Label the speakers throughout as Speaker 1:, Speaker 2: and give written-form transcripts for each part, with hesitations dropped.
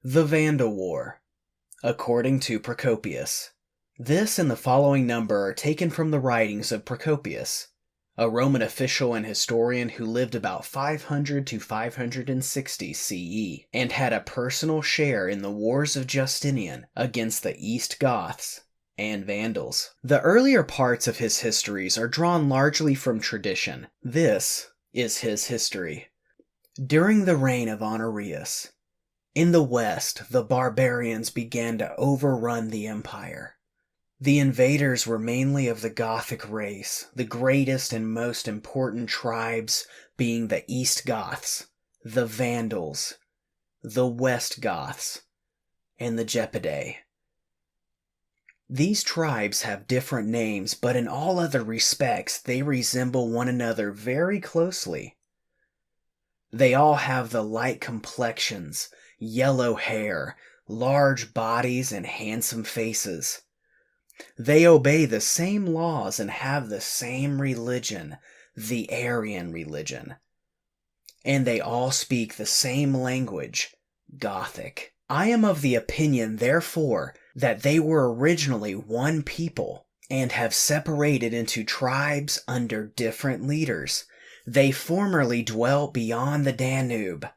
Speaker 1: The Vandal War, according to Procopius. This and the following number are taken from the writings of Procopius, a Roman official and historian who lived about 500 to 560 CE, and had a personal share in the wars of Justinian against the East Goths and Vandals. The earlier parts of his histories are drawn largely from tradition. This is his history. During the reign of Honorius, in the west, the barbarians began to overrun the empire. The invaders were mainly of the Gothic race, the greatest and most important tribes being the East Goths, the Vandals, the West Goths, and the Gepidae. These tribes have different names, but in all other respects, they resemble one another very closely. They all have the light complexions, yellow hair, large bodies, and handsome faces. They obey the same laws and have the same religion, the Aryan religion. And they all speak the same language, Gothic. I am of the opinion, therefore, that they were originally one people and have separated into tribes under different leaders. They formerly dwelt beyond the Danube.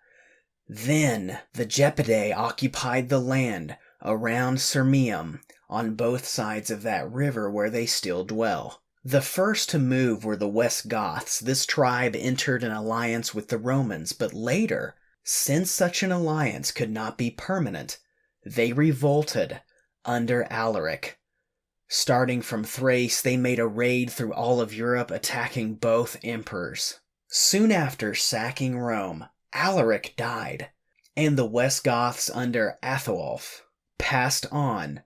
Speaker 1: Then the Gepidae occupied the land around Sirmium on both sides of that river where they still dwell. The first to move were the West Goths. This tribe entered an alliance with the Romans, but later, since such an alliance could not be permanent, they revolted under Alaric. Starting from Thrace, they made a raid through all of Europe, attacking both emperors. Soon after sacking Rome, Alaric died, and the West Goths under Athoulf passed on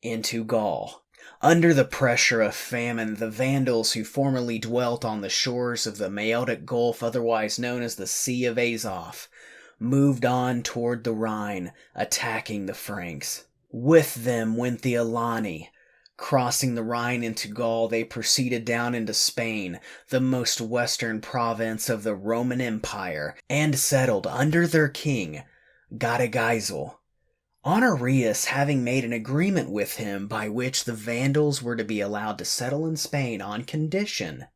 Speaker 1: into Gaul. Under the pressure of famine, the Vandals, who formerly dwelt on the shores of the Maeotic Gulf, otherwise known as the Sea of Azov, moved on toward the Rhine, attacking the Franks. With them went the Alani. Crossing the Rhine into Gaul, they proceeded down into Spain, the most western province of the Roman Empire, and settled under their king, Godegeisel. Honorius having made an agreement with him by which the Vandals were to be allowed to settle in Spain on condition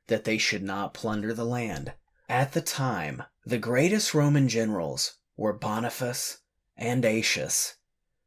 Speaker 1: that they should not plunder the land. At the time, the greatest Roman generals were Boniface and Aetius,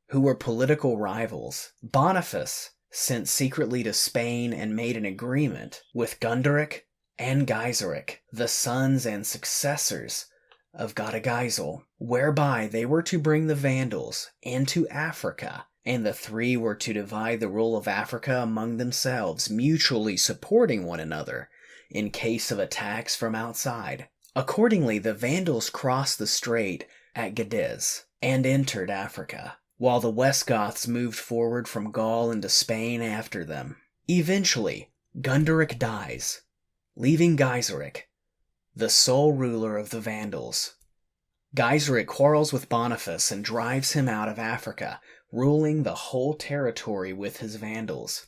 Speaker 1: who were political rivals. Boniface sent secretly to Spain and made an agreement with Gunderic and Gaiseric, the sons and successors of Godegeisel, whereby they were to bring the Vandals into Africa, and the three were to divide the rule of Africa among themselves, mutually supporting one another in case of attacks from outside. Accordingly, the Vandals crossed the strait at Gades and entered Africa, while the West Goths moved forward from Gaul into Spain after them. Eventually, Gunderic dies, leaving Gaiseric the sole ruler of the Vandals. Gaiseric quarrels with Boniface and drives him out of Africa, ruling the whole territory with his Vandals.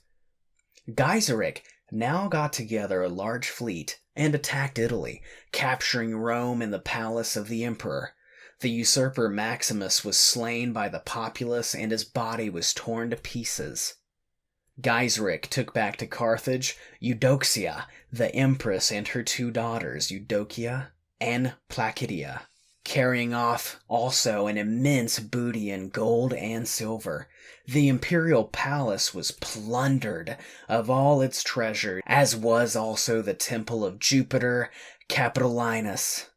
Speaker 1: Gaiseric now got together a large fleet and attacked Italy, capturing Rome and the palace of the emperor. The usurper Maximus was slain by the populace and his body was torn to pieces. Gaiseric took back to Carthage Eudoxia, the empress, and her two daughters, Eudokia and Placidia, carrying off also an immense booty in gold and silver. The imperial palace was plundered of all its treasure, as was also the temple of Jupiter Capitolinus,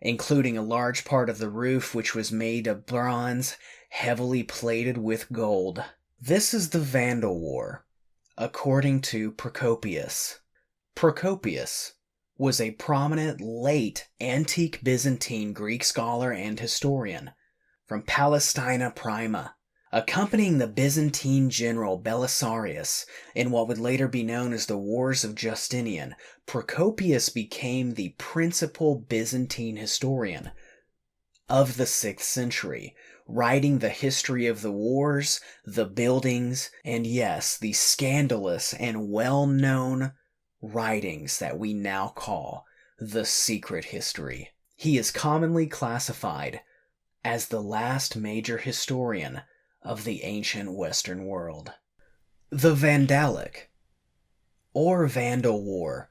Speaker 1: including a large part of the roof, which was made of bronze, heavily plated with gold. This is the Vandal War, according to Procopius. Procopius was a prominent late antique Byzantine Greek scholar and historian from Palestina Prima. Accompanying the Byzantine general Belisarius in what would later be known as the Wars of Justinian, Procopius became the principal Byzantine historian of the 6th century, writing the history of the wars, the buildings, and yes, the scandalous and well-known writings that we now call the secret history. He is commonly classified as the last major historian of the ancient Western world. The Vandalic, or Vandal War,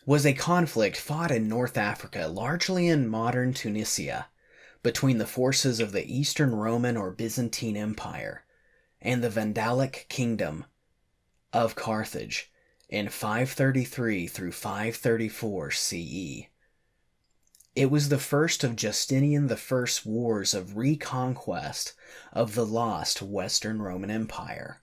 Speaker 1: was a conflict fought in North Africa, largely in modern Tunisia, between the forces of the Eastern Roman or Byzantine Empire and the Vandalic Kingdom of Carthage in 533 through 534 CE. It was the first of Justinian I's wars of reconquest of the lost Western Roman Empire.